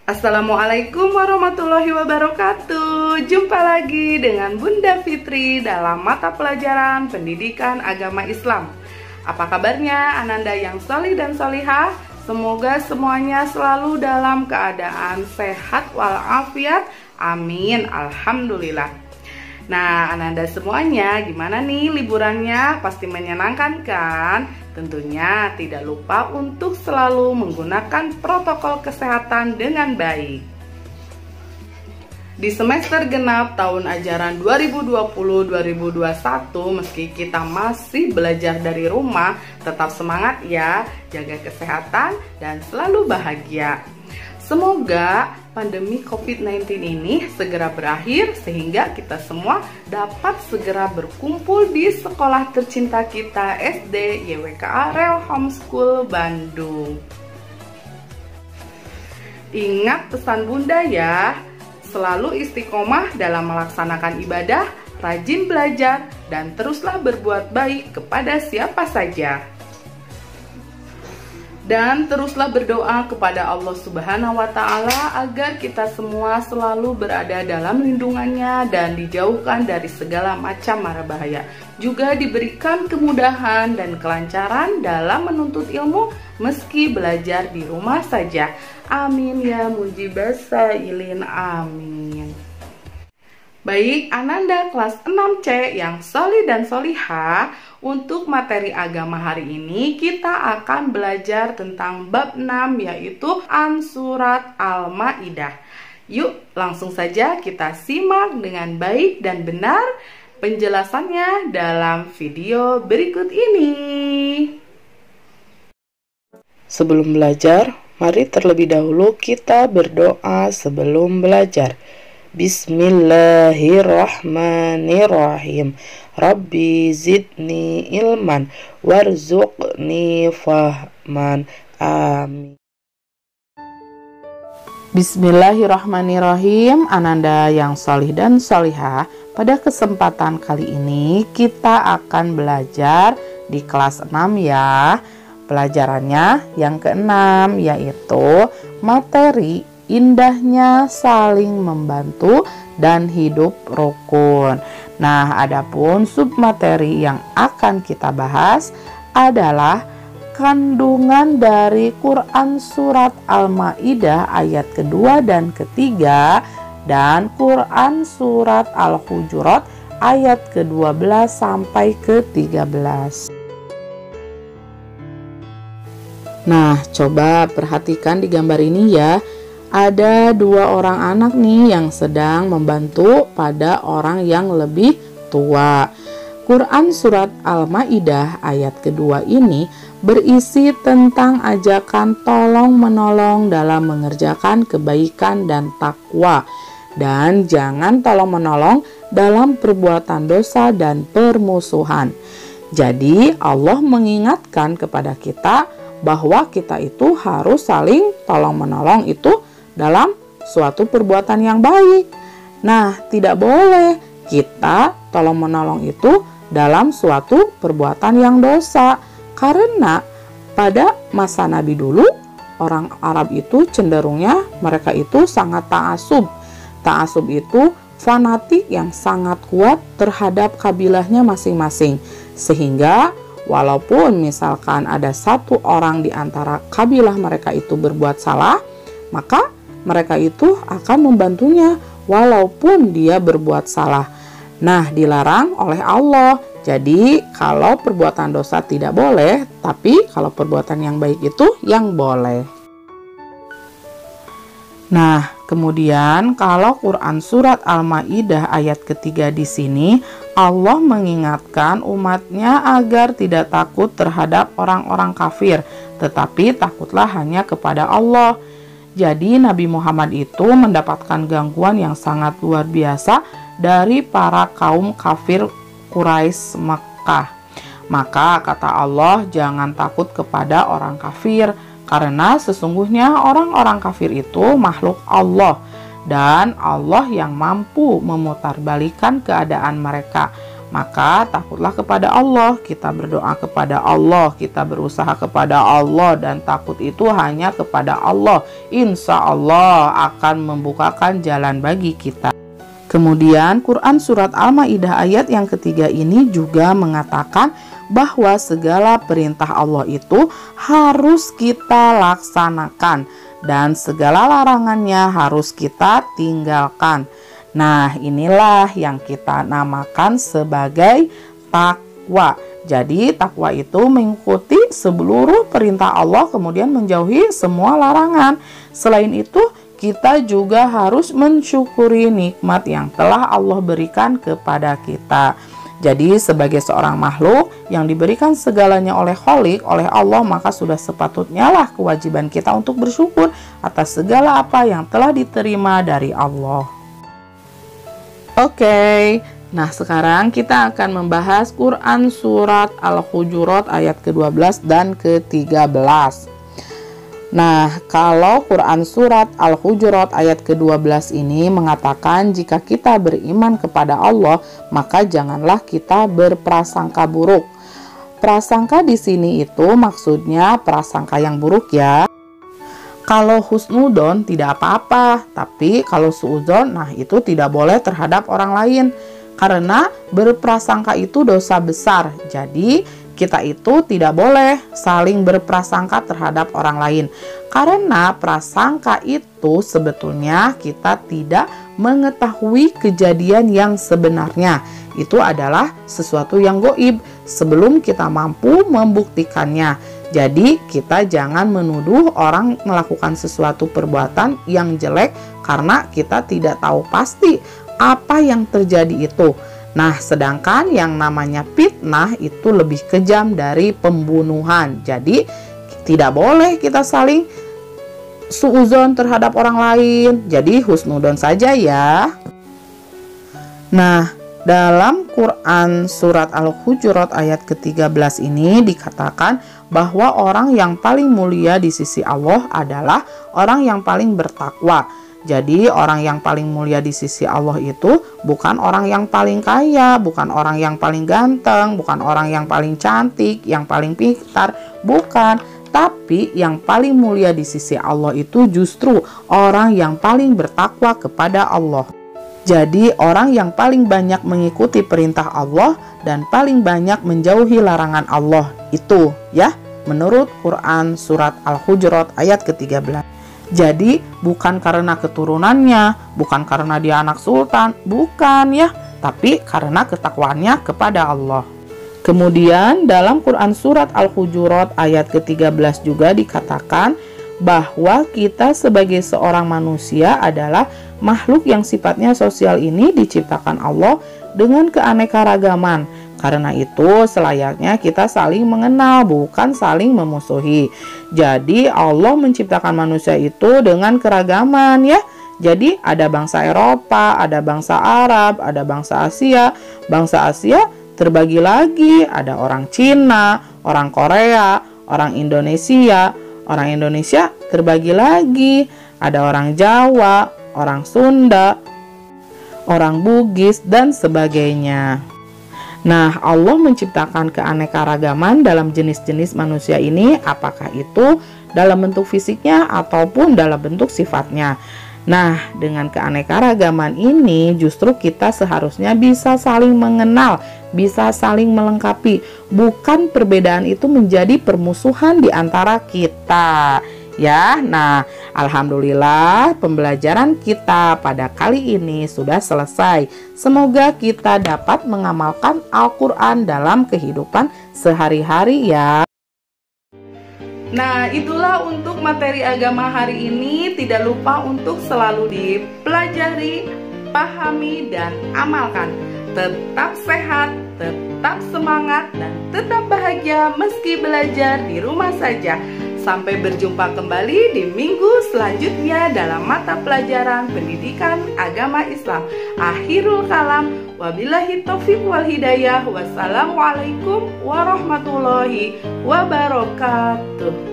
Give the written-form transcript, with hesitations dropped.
Assalamualaikum warahmatullahi wabarakatuh. Jumpa lagi dengan Bunda Fitri dalam mata pelajaran Pendidikan Agama Islam. Apa kabarnya Ananda yang solih dan solihah? Semoga semuanya selalu dalam keadaan sehat walafiat. Amin. Alhamdulillah. Nah, Ananda semuanya gimana nih liburannya? Pasti menyenangkan kan? Tentunya tidak lupa untuk selalu menggunakan protokol kesehatan dengan baik. Di semester genap tahun ajaran 2020-2021, meski kita masih belajar dari rumah, tetap semangat ya, jaga kesehatan dan selalu bahagia. Semoga pandemi COVID-19 ini segera berakhir sehingga kita semua dapat segera berkumpul di sekolah tercinta kita SD YWKA Rel Homeschool Bandung. Ingat pesan Bunda ya, selalu istiqomah dalam melaksanakan ibadah, rajin belajar, dan teruslah berbuat baik kepada siapa saja. Dan teruslah berdoa kepada Allah Subhanahu wa Ta'ala agar kita semua selalu berada dalam lindungannya dan dijauhkan dari segala macam mara bahaya. Juga diberikan kemudahan dan kelancaran dalam menuntut ilmu meski belajar di rumah saja. Amin ya mujibas sailin, amin. Baik, Ananda kelas 6C yang solih dan solihah, untuk materi agama hari ini kita akan belajar tentang bab 6 yaitu Surat Al-Maidah. Yuk langsung saja kita simak dengan baik dan benar penjelasannya dalam video berikut ini. Sebelum belajar, mari terlebih dahulu kita berdoa sebelum belajar. Bismillahirrahmanirrahim. Rabbi zidni ilman warzuqni fahman. Amin. Bismillahirrahmanirrahim. Ananda yang solih dan solihah, pada kesempatan kali ini kita akan belajar di kelas 6 ya. Pelajarannya yang ke-6 yaitu materi indahnya saling membantu dan hidup rukun. Nah, adapun submateri yang akan kita bahas adalah kandungan dari Quran Surat Al-Maidah ayat kedua dan ketiga dan Quran Surat Al-Hujurat ayat ke-12 sampai ke-13. Nah, coba perhatikan di gambar ini ya. Ada dua orang anak nih yang sedang membantu pada orang yang lebih tua. Quran Surat Al-Maidah ayat kedua ini berisi tentang ajakan tolong-menolong dalam mengerjakan kebaikan dan takwa. Dan jangan tolong-menolong dalam perbuatan dosa dan permusuhan. Jadi Allah mengingatkan kepada kita bahwa kita itu harus saling tolong-menolong itu dalam suatu perbuatan yang baik. Nah, tidak boleh kita tolong-menolong itu dalam suatu perbuatan yang dosa. Karena pada masa Nabi dulu, orang Arab itu cenderungnya mereka itu sangat ta'asub. Ta'asub itu fanatik yang sangat kuat terhadap kabilahnya masing-masing. Sehingga walaupun misalkan ada satu orang di antara kabilah mereka itu berbuat salah, maka mereka itu akan membantunya walaupun dia berbuat salah. Nah, dilarang oleh Allah. Jadi, kalau perbuatan dosa tidak boleh, tapi kalau perbuatan yang baik itu yang boleh. Nah, kemudian kalau Quran Surat Al-Maidah ayat ketiga di sini, Allah mengingatkan umatnya agar tidak takut terhadap orang-orang kafir, tetapi takutlah hanya kepada Allah. Jadi Nabi Muhammad itu mendapatkan gangguan yang sangat luar biasa dari para kaum kafir Quraisy Mekah. Maka kata Allah, jangan takut kepada orang kafir, karena sesungguhnya orang-orang kafir itu makhluk Allah, dan Allah yang mampu memutarbalikan keadaan mereka. maka takutlah kepada Allah, kita berdoa kepada Allah, kita berusaha kepada Allah, dan takut itu hanya kepada Allah. Insya Allah akan membukakan jalan bagi kita. Kemudian Quran surat Al-Maidah ayat yang ketiga ini juga mengatakan bahwa segala perintah Allah itu harus kita laksanakan dan segala larangannya harus kita tinggalkan. Nah, inilah yang kita namakan sebagai takwa. Jadi takwa itu mengikuti seluruh perintah Allah kemudian menjauhi semua larangan. Selain itu, kita juga harus mensyukuri nikmat yang telah Allah berikan kepada kita. Jadi sebagai seorang makhluk yang diberikan segalanya oleh Khalik, oleh Allah, maka sudah sepatutnya lah kewajiban kita untuk bersyukur atas segala apa yang telah diterima dari Allah. Oke, nah sekarang kita akan membahas Quran surat Al-Hujurat ayat ke-12 dan ke-13. Nah, kalau Quran surat Al-Hujurat ayat ke-12 ini mengatakan jika kita beriman kepada Allah, maka janganlah kita berprasangka buruk. Prasangka di sini itu maksudnya prasangka yang buruk ya. Kalau husnudon tidak apa-apa, tapi kalau suudzon, nah itu tidak boleh terhadap orang lain. Karena berprasangka itu dosa besar. Jadi kita itu tidak boleh saling berprasangka terhadap orang lain. Karena prasangka itu sebetulnya kita tidak mengetahui kejadian yang sebenarnya. Itu adalah sesuatu yang gaib sebelum kita mampu membuktikannya. Jadi kita jangan menuduh orang melakukan sesuatu perbuatan yang jelek karena kita tidak tahu pasti apa yang terjadi itu. Nah, sedangkan yang namanya fitnah itu lebih kejam dari pembunuhan. Jadi tidak boleh kita saling suudzon terhadap orang lain. Jadi husnudon saja ya. Nah, dalam Quran surat Al-Hujurat ayat ke-13 ini dikatakan bahwa orang yang paling mulia di sisi Allah adalah orang yang paling bertakwa. Jadi orang yang paling mulia di sisi Allah itu bukan orang yang paling kaya, bukan orang yang paling ganteng, bukan orang yang paling cantik, yang paling pintar, bukan. Tapi yang paling mulia di sisi Allah itu justru orang yang paling bertakwa kepada Allah. Jadi orang yang paling banyak mengikuti perintah Allah dan paling banyak menjauhi larangan Allah itu ya, menurut Quran surat Al-Hujurat ayat ke-13. Jadi bukan karena keturunannya, bukan karena dia anak sultan, bukan ya, tapi karena ketakwaannya kepada Allah. Kemudian dalam Quran surat Al-Hujurat ayat ke-13 juga dikatakan bahwa kita sebagai seorang manusia adalah makhluk yang sifatnya sosial ini diciptakan Allah dengan keanekaragaman. Karena itu selayaknya kita saling mengenal, bukan saling memusuhi. Jadi Allah menciptakan manusia itu dengan keragaman ya. Jadi ada bangsa Eropa, ada bangsa Arab, ada bangsa Asia. Bangsa Asia terbagi lagi, ada orang Cina, orang Korea, orang Indonesia. Orang Indonesia terbagi lagi, ada orang Jawa, orang Sunda, orang Bugis, dan sebagainya. Nah, Allah menciptakan keanekaragaman dalam jenis-jenis manusia ini, apakah itu dalam bentuk fisiknya ataupun dalam bentuk sifatnya. Nah, dengan keanekaragaman ini justru kita seharusnya bisa saling mengenal, bisa saling melengkapi. Bukan perbedaan itu menjadi permusuhan di antara kita. Ya, nah alhamdulillah pembelajaran kita pada kali ini sudah selesai. Semoga kita dapat mengamalkan Al-Quran dalam kehidupan sehari-hari ya. Nah, itulah untuk materi agama hari ini. Tidak lupa untuk selalu dipelajari, pahami, dan amalkan. Tetap sehat, tetap semangat, dan tetap bahagia meski belajar di rumah saja. Sampai berjumpa kembali di minggu selanjutnya dalam mata pelajaran pendidikan agama Islam. Akhirul kalam, wabillahi taufiq wal hidayah. Wassalamualaikum warahmatullahi wabarakatuh.